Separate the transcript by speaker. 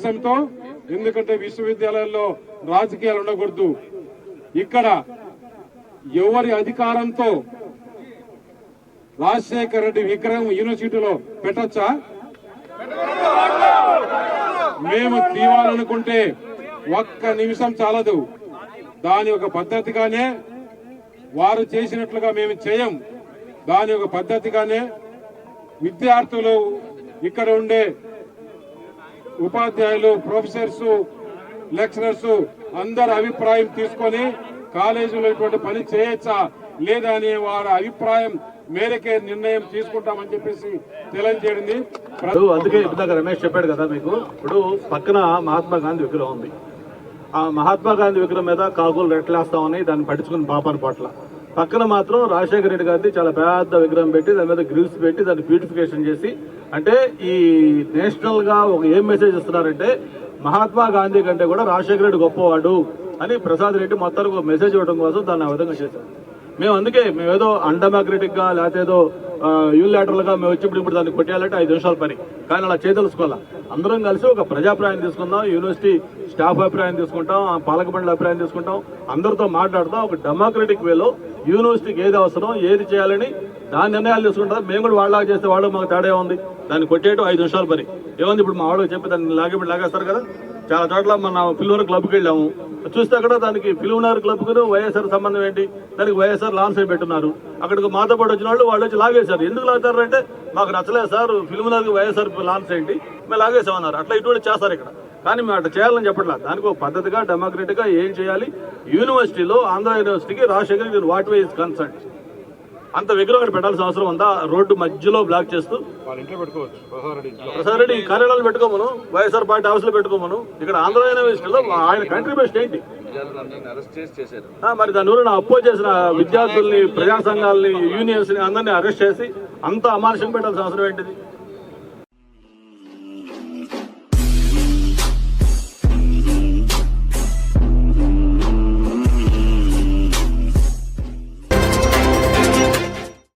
Speaker 1: ఉద్దేశంతో, ఎందుకంటే విశ్వవిద్యాలయాల్లో రాజకీయాలు ఉండకూడదు, ఇక్కడ ఎవరి అధికారంతో రాజశేఖర రెడ్డి విగ్రహం యూనివర్సిటీలో పెట్టొచ్చా? మేము తీవాలనుకుంటే ఒక్క నిమిషం చాలదు. దాని ఒక పద్ధతిగానే వారు చేసినట్లుగా మేము చేయం. దాని ఒక పద్ధతిగానే విద్యార్థులు, ఇక్కడ ఉండే ఉపాధ్యాయులు, ప్రొఫెసర్స్, లెక్చరర్స్ అందరి అభిప్రాయం తీసుకొని కాలేజీలో ఇటువంటి పని చేయొచ్చా లేదా అనే వారి అభిప్రాయం మేరకే నిర్ణయం తీసుకుంటామని చెప్పేసి తెలియజేయండి.
Speaker 2: అందుకే ఇందాక రమేష్ చెప్పాడు కదా మీకు, ఇప్పుడు పక్కన మహాత్మా గాంధీ విగ్రహం ఉంది. ఆ మహాత్మా గాంధీ విగ్రహం మీద కాకులు రెట్లేస్తామని దాన్ని పట్టించుకుని పాపాన్ని పట్ల, పక్కన మాత్రం రాజశేఖర రెడ్డి గారిది చాలా పెద్ద విగ్రహం పెట్టి దాని మీద గ్రిల్స్ పెట్టి దాన్ని బ్యూటిఫికేషన్ చేసి, అంటే ఈ నేషనల్ గా ఒక ఏం మెసేజ్ ఇస్తున్నారంటే మహాత్మా గాంధీ కంటే కూడా రాజశేఖర రెడ్డి గొప్పవాడు అని ప్రసాద్ రెడ్డి మొత్తానికి ఒక మెసేజ్ ఇవ్వడం కోసం దాన్ని ఆ విధంగా చేశారు. మేమేదో అండమాగ్రెటిక్ గా లేకపోతే ఏదో యూనిలాటరల్ గా మేము ఇప్పుడు దాన్ని కొట్టేయాలంటే 5 నిమిషాల పని, కానీ అలా చేయదలుచుకోవాలా. అందరం కలిసి ఒక ప్రజాభిప్రాయం తీసుకుందాం, యూనివర్సిటీ స్టాఫ్ అభిప్రాయం తీసుకుంటాం, పాలక మండలి అభిప్రాయం తీసుకుంటాం, అందరితో మాట్లాడతాం. ఒక డెమోక్రటిక్ వేలో యూనివర్సిటీకి ఏది అవసరం, ఏది చేయాలని దాని నిర్ణయాలు తీసుకుంటాం. మేము కూడా వాళ్ళలాగా చేస్తే వాళ్ళు మాకు తేడా ఉంది. దాన్ని కొట్టేయడం 5 నిమిషాల పని ఏముంది. ఇప్పుడు మా వాళ్ళకి చెప్పి దాన్ని లాగేస్తారు కదా. చాలా చోట్ల మన ఫిల్మ్నగర్ క్లబ్కి వెళ్ళాము, చూస్తే అక్కడ దానికి ఫిల్మ్నగర్ క్లబ్కు వైఎస్ఆర్ సంబంధం ఏంటి, దానికి వైఎస్ఆర్ లాన్ సైడ్ పెట్టున్నారు. అక్కడికి మాతో పాటు వచ్చిన వాళ్ళు వచ్చి లాగేశారు. ఎందుకు లాగుతారంటే మాకు నచ్చలేదు సార్, ఫిల్మ్నగర్కి వైఎస్ఆర్ లాన్స్ ఏంటి, మేము లాగేసామన్నారు. అట్లా ఇటువంటి చేస్తారు ఇక్కడ. కానీ మేము అట్లా చేయాలని చెప్పట్లా. దానికి ఒక పద్ధతిగా డెమోక్రటిక్గా ఏం చేయాలి, యూనివర్సిటీలో ఆంధ్ర యూనివర్సిటీకి Rajasekhar what way is concern అంత విగ్రహం పెట్టాల్సిన అవసరం ఉందా? రోడ్డు మధ్యలో బ్లాక్ చేస్తూ ప్రసాద్ రెడ్డి కార్యాలయాలు పెట్టుకోమను, వైఎస్ఆర్ పార్టీ ఆఫీసులో పెట్టుకోమను. ఇక్కడ ఆంధ్ర యూనివర్సిటీలో ఆయన కంట్రిబ్యూషన్ ఏంటి? మరి దాని ఊరిని అపోజ్ చేసిన విద్యార్థుల్ని, ప్రజా సంఘాలని, యూనియన్స్ ని అందరినీ అరెస్ట్ చేసి అంత అమానుషంగా పెట్టాల్సిన అవసరం ఏంటిది?